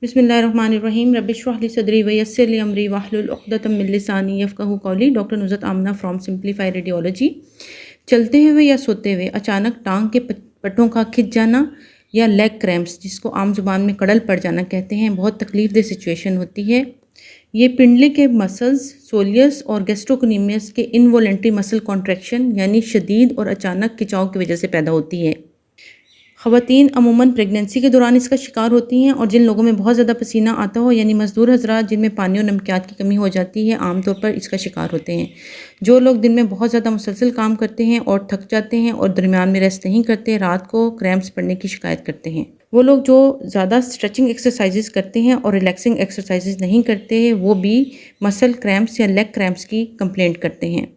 बिस्मिल्लाहिर्रहमानिर्रहीम रब्बिश्रह ली सदरी वयस्सिर ली अमरी वाहलुल उक़दतम मिन लिसानी यफ़क़हू क़ौली। Doctor Nuzrat Aamna from simplify radiology. चलते हुए या सोते हुए अचानक टांग के पट्टों का खिंच जाना या लेग क्रैम्प्स, जिसको आम जुबान में कड़ल पड़ जाना कहते हैं, बहुत तकलीफ़देह सिचुएशन होती है। ये पिंडली के मसल्स, सोलियस और गैस्ट्रोक्नीमियस के इनवॉलेंट्री मसल कॉन्ट्रैक्शन यानी शदीद और अचानक खिंचाव की वजह से पैदा होती है। ख़वातीन अमूमन प्रेगनेंसी के दौरान इसका शिकार होती हैं, और जिन लोगों में बहुत ज़्यादा पसीना आता हो यानी मज़दूर हज़रात जिनमें पानी और नमकियात की कमी हो जाती है, आमतौर पर इसका शिकार होते हैं। जो लोग दिन में बहुत ज़्यादा मुसलसल काम करते हैं और थक जाते हैं और दरमियान में रेस्ट नहीं करते, रात को क्रैम्प्स पड़ने की शिकायत करते हैं। वो लोग जो ज़्यादा स्ट्रेचिंग एक्सरसाइजेज करते हैं और रिलैक्सिंग एक्सरसाइजेज नहीं करते हैं, वो भी मसल क्रैम्प्स या लेग क्रैम्प्स की कंप्लेंट करते हैं।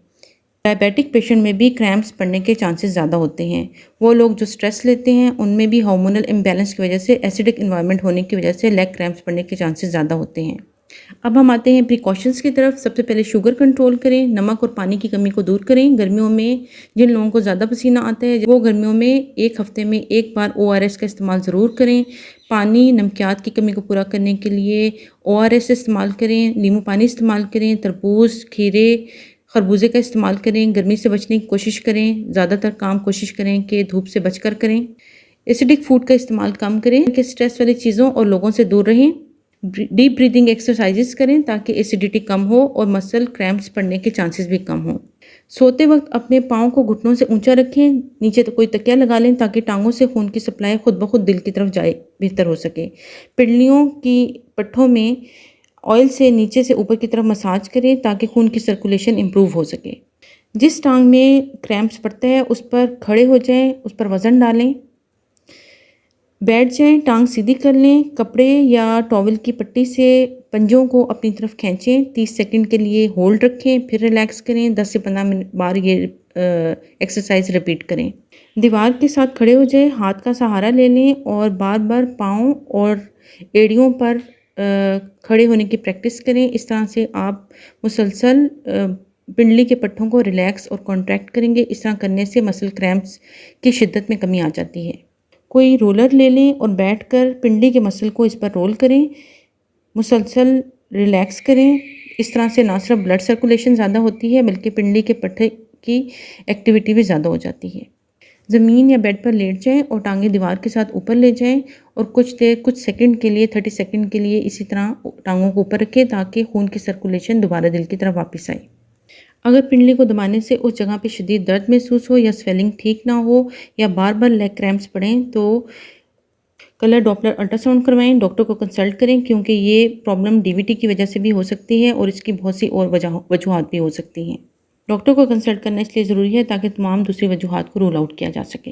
डायबिटिक पेशेंट में भी क्रैम्प्स पड़ने के चांसेस ज़्यादा होते हैं। वो लोग जो स्ट्रेस लेते हैं, उनमें भी हार्मोनल इम्बैलेंस की वजह से, एसिडिक एनवायरनमेंट होने की वजह से लेग क्रैम्प्स पड़ने के चांसेस ज़्यादा होते हैं। अब हम आते हैं प्रिकॉशंस की तरफ। सबसे पहले शुगर कंट्रोल करें, नमक और पानी की कमी को दूर करें। गर्मियों में जिन लोगों को ज़्यादा पसीना आता है, वो गर्मियों में 1 हफ्ते में 1 बार ORS का इस्तेमाल ज़रूर करें। पानी, नमकियात की कमी को पूरा करने के लिए ORS इस्तेमाल करें, नींबू पानी इस्तेमाल करें, तरबूज, खीरे, खरबूजे का इस्तेमाल करें। गर्मी से बचने की कोशिश करें। ज़्यादातर काम कोशिश करें कि धूप से बचकर करें। एसिडिक फूड का इस्तेमाल कम करें कि स्ट्रेस वाली चीज़ों और लोगों से दूर रहें। डीप ब्रीदिंग एक्सरसाइजेस करें ताकि एसिडिटी कम हो और मसल क्रैम्प्स पड़ने के चांसेस भी कम हों। सोते वक्त अपने पाँव को घुटनों से ऊंचा रखें, नीचे तो कोई तकिया लगा लें ताकि टांगों से खून की सप्लाई खुद ब खुद दिल की तरफ जाए, बेहतर हो सके। पिंडलियों की पट्ठों में ऑयल से नीचे से ऊपर की तरफ मसाज करें ताकि खून की सर्कुलेशन इम्प्रूव हो सके। जिस टांग में क्रैम्प्स पड़ता है उस पर खड़े हो जाएं, उस पर वज़न डालें, बैठ जाएं, टांग सीधी कर लें। कपड़े या टॉवल की पट्टी से पंजों को अपनी तरफ खींचें। 30 सेकंड के लिए होल्ड रखें, फिर रिलैक्स करें। 10 से 15 बार ये एक्सरसाइज रिपीट करें। दीवार के साथ खड़े हो जाएं, हाथ का सहारा ले लें और बार बार पाँव और एड़ियों पर खड़े होने की प्रैक्टिस करें। इस तरह से आप मुसलसल पिंडली के पट्टों को रिलैक्स और कॉन्ट्रैक्ट करेंगे। इस तरह करने से मसल क्रैम्प्स की शिद्दत में कमी आ जाती है। कोई रोलर ले लें और बैठकर पिंडली के मसल को इस पर रोल करें, मुसलसल रिलैक्स करें। इस तरह से ना सिर्फ ब्लड सर्कुलेशन ज़्यादा होती है बल्कि पिंडली के पट्टे की एक्टिविटी भी ज़्यादा हो जाती है। ज़मीन या बेड पर लेट जाएं और टांगें दीवार के साथ ऊपर ले जाएं और कुछ सेकंड के लिए 30 सेकंड के लिए इसी तरह टांगों को ऊपर रखें ताकि खून की सर्कुलेशन दोबारा दिल की तरफ वापस आए। अगर पिंडली को दबाने से उस जगह पे शदीद दर्द महसूस हो या स्वेलिंग ठीक ना हो या बार बार लेग क्रैम्प्स पड़ें तो कलर डॉपलर अल्ट्रासाउंड करवाएं। डॉक्टर को कंसल्ट करें क्योंकि ये प्रॉब्लम DVT की वजह से भी हो सकती है और इसकी बहुत सी और वजूहात भी हो सकती हैं। डॉक्टर को कंसल्ट करना इसलिए ज़रूरी है ताकि तमाम दूसरी वजूहात को रूल आउट किया जा सके।